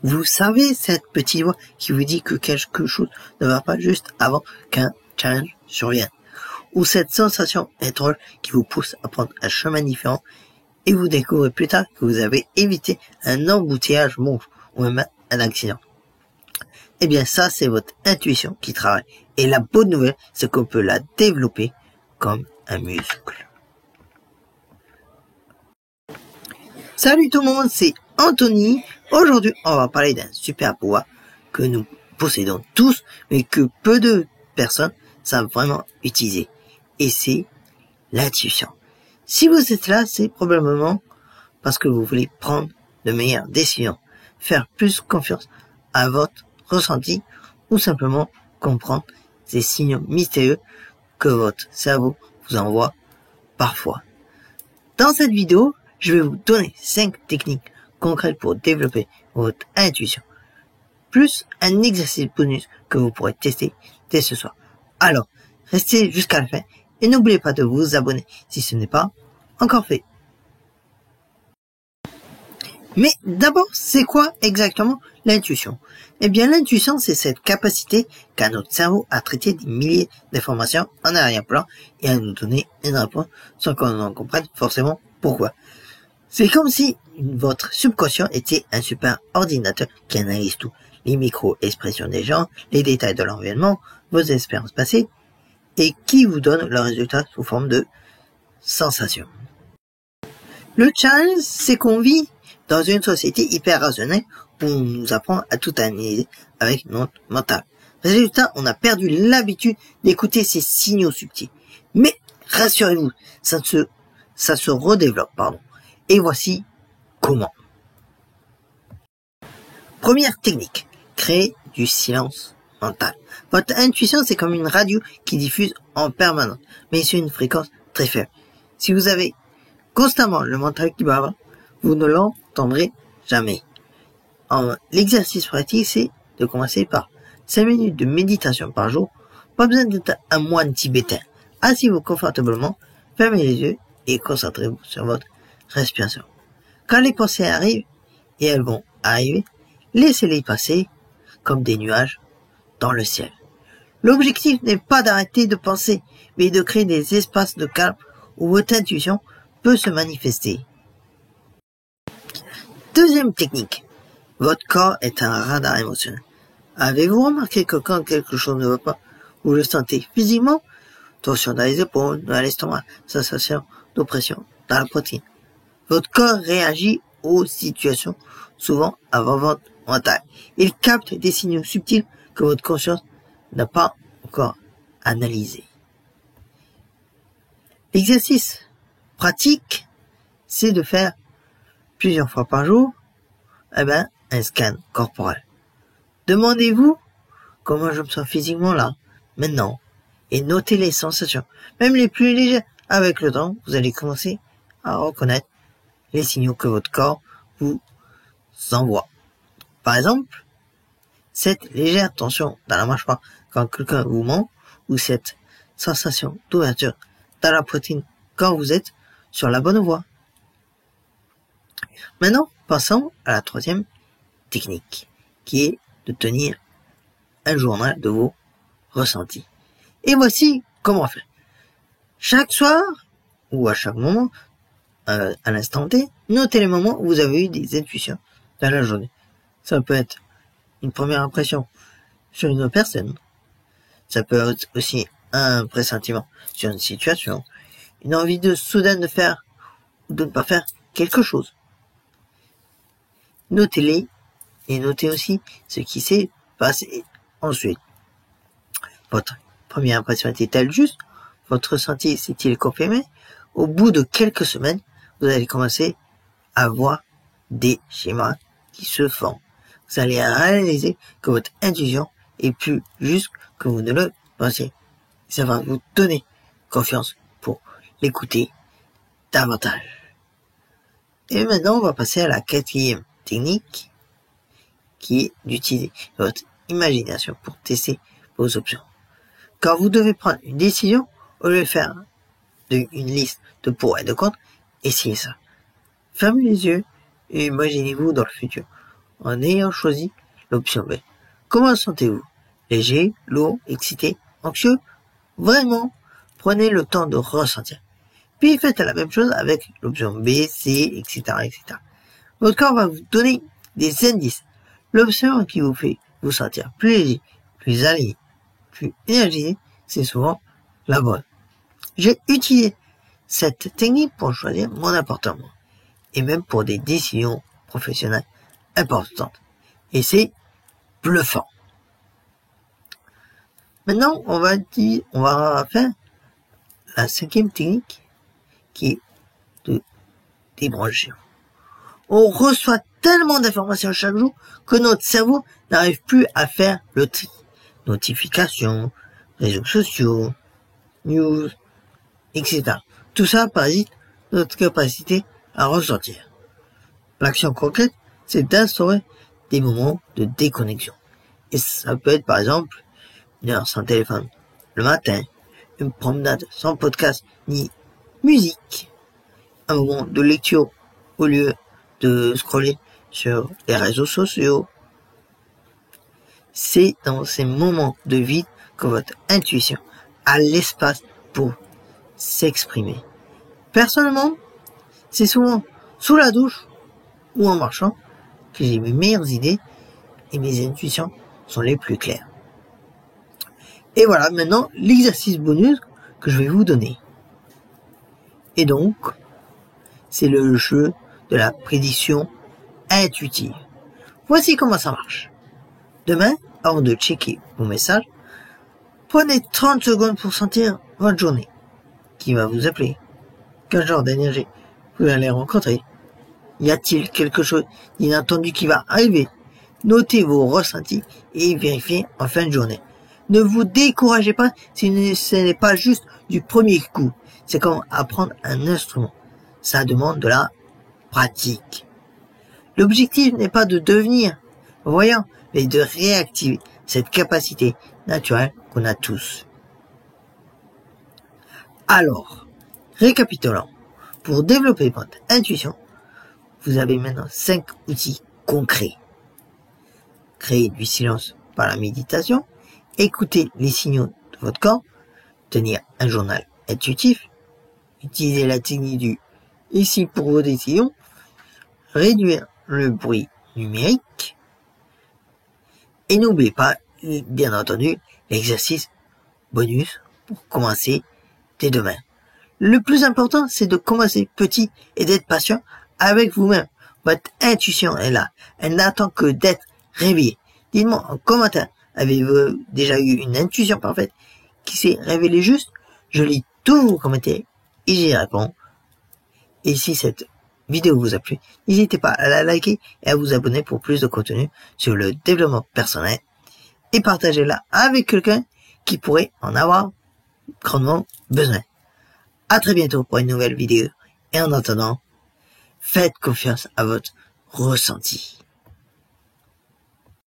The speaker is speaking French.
Vous savez cette petite voix qui vous dit que quelque chose ne va pas juste avant qu'un challenge survienne. Ou cette sensation étrange qui vous pousse à prendre un chemin différent et vous découvrez plus tard que vous avez évité un embouteillage monstre ou même un accident. Eh bien ça, c'est votre intuition qui travaille. Et la bonne nouvelle, c'est qu'on peut la développer comme un muscle. Salut tout le monde, c'est Anthony. Aujourd'hui, on va parler d'un super pouvoir que nous possédons tous, mais que peu de personnes savent vraiment utiliser. Et c'est l'intuition. Si vous êtes là, c'est probablement parce que vous voulez prendre de meilleures décisions, faire plus confiance à votre ressenti ou simplement comprendre ces signaux mystérieux que votre cerveau vous envoie parfois. Dans cette vidéo, je vais vous donner 5 techniques concrètes pour développer votre intuition, plus un exercice bonus que vous pourrez tester dès ce soir. Alors, restez jusqu'à la fin et n'oubliez pas de vous abonner si ce n'est pas encore fait. Mais d'abord, c'est quoi exactement l'intuition? Eh bien, l'intuition, c'est cette capacité qu'a notre cerveau à traiter des milliers d'informations en arrière-plan et à nous donner une réponse sans qu'on en comprenne forcément pourquoi. C'est comme si votre subconscient était un super ordinateur qui analyse tout. Les micro-expressions des gens, les détails de l'environnement, vos expériences passées, et qui vous donne le résultat sous forme de sensations. Le challenge, c'est qu'on vit dans une société hyper rationnelle où on nous apprend à tout analyser avec notre mental. Résultat, on a perdu l'habitude d'écouter ces signaux subtils. Mais rassurez-vous, ça se redéveloppe, Et voici comment. Première technique, créer du silence mental. Votre intuition, c'est comme une radio qui diffuse en permanence, mais sur une fréquence très faible. Si vous avez constamment le mental qui bave, vous ne l'entendrez jamais. L'exercice pratique, c'est de commencer par 5 minutes de méditation par jour. Pas besoin d'être un moine tibétain. Asseyez-vous confortablement, fermez les yeux et concentrez-vous sur votre respiration. Quand les pensées arrivent, et elles vont arriver, laissez-les passer comme des nuages dans le ciel. L'objectif n'est pas d'arrêter de penser, mais de créer des espaces de calme où votre intuition peut se manifester. Deuxième technique. Votre corps est un radar émotionnel. Avez-vous remarqué que quand quelque chose ne va pas, vous le sentez physiquement? Tension dans les épaules, dans l'estomac, sensation d'oppression dans la poitrine. Votre corps réagit aux situations souvent avant votre mental. Il capte des signaux subtils que votre conscience n'a pas encore analysés. L'exercice pratique, c'est de faire plusieurs fois par jour, un scan corporel. Demandez-vous comment je me sens physiquement là, maintenant, et notez les sensations, même les plus légères. Avec le temps, vous allez commencer à reconnaître les signaux que votre corps vous envoie. Par exemple, cette légère tension dans la mâchoire quand quelqu'un vous ment, ou cette sensation d'ouverture dans la poitrine quand vous êtes sur la bonne voie. Maintenant, passons à la troisième technique, qui est de tenir un journal de vos ressentis. Et voici comment faire. Chaque soir, ou à chaque moment, à l'instant T, notez les moments où vous avez eu des intuitions dans la journée. Ça peut être une première impression sur une autre personne. Ça peut être aussi un pressentiment sur une situation, une envie de soudain de faire ou de ne pas faire quelque chose. Notez-les et notez aussi ce qui s'est passé ensuite. Votre première impression était-elle juste? Votre ressenti s'est-il confirmé? Au bout de quelques semaines, vous allez commencer à voir des schémas qui se font. Vous allez réaliser que votre intuition est plus juste que vous ne le pensiez. Ça va vous donner confiance pour l'écouter davantage. Et maintenant, on va passer à la quatrième technique, qui est d'utiliser votre imagination pour tester vos options. Quand vous devez prendre une décision, au lieu de faire une liste de pour et de contre, essayez ça. Fermez les yeux et imaginez-vous dans le futur. en ayant choisi l'option B. Comment sentez-vous? Léger, lourd, excité, anxieux? Vraiment, prenez le temps de ressentir. Puis faites la même chose avec l'option B, C, etc., etc. Votre corps va vous donner des indices. L'option qui vous fait vous sentir plus léger, plus aligné, plus énergisé, c'est souvent la bonne. J'ai utilisé cette technique pour choisir mon appartement et même pour des décisions professionnelles importantes. Et c'est bluffant. Maintenant, on va faire la 5e technique qui est de débrancher. On reçoit tellement d'informations chaque jour que notre cerveau n'arrive plus à faire le tri. Notifications, réseaux sociaux, news, etc. Tout ça parasite notre capacité à ressentir. L'action concrète, c'est d'instaurer des moments de déconnexion. Et ça peut être par exemple une heure sans téléphone le matin, une promenade sans podcast ni musique, un moment de lecture au lieu de scroller sur les réseaux sociaux. C'est dans ces moments de vide que votre intuition a l'espace pour s'exprimer. Personnellement, c'est souvent sous la douche ou en marchant que j'ai mes meilleures idées et mes intuitions sont les plus claires. Et voilà maintenant l'exercice bonus que je vais vous donner. Et donc, c'est le jeu de la prédiction intuitive. Voici comment ça marche. Demain, avant de checker vos messages, prenez 30 secondes pour sentir votre journée. Qui va vous appeler? Quel genre d'énergie vous allez rencontrer? Y a-t-il quelque chose d'inattendu qui va arriver? Notez vos ressentis et vérifiez en fin de journée. Ne vous découragez pas si ce n'est pas juste du premier coup. C'est comme apprendre un instrument. Ça demande de la pratique. L'objectif n'est pas de devenir voyant, mais de réactiver cette capacité naturelle qu'on a tous. Alors, récapitulons. Pour développer votre intuition, vous avez maintenant 5 outils concrets. Créer du silence par la méditation, écouter les signaux de votre corps, tenir un journal intuitif, utiliser la technique du ici pour vos décisions, réduire le bruit numérique, et n'oubliez pas, bien entendu, l'exercice bonus pour commencer dès demain. Le plus important, c'est de commencer petit et d'être patient avec vous-même. Votre intuition est là. Elle n'attend que d'être réveillée. Dites-moi en commentaire, avez-vous déjà eu une intuition parfaite qui s'est révélée juste? Je lis tous vos commentaires et j'y réponds. Et si cette vidéo vous a plu, n'hésitez pas à la liker et à vous abonner pour plus de contenu sur le développement personnel et partagez-la avec quelqu'un qui pourrait en avoir grandement besoin. À très bientôt pour une nouvelle vidéo et en attendant, faites confiance à votre ressenti.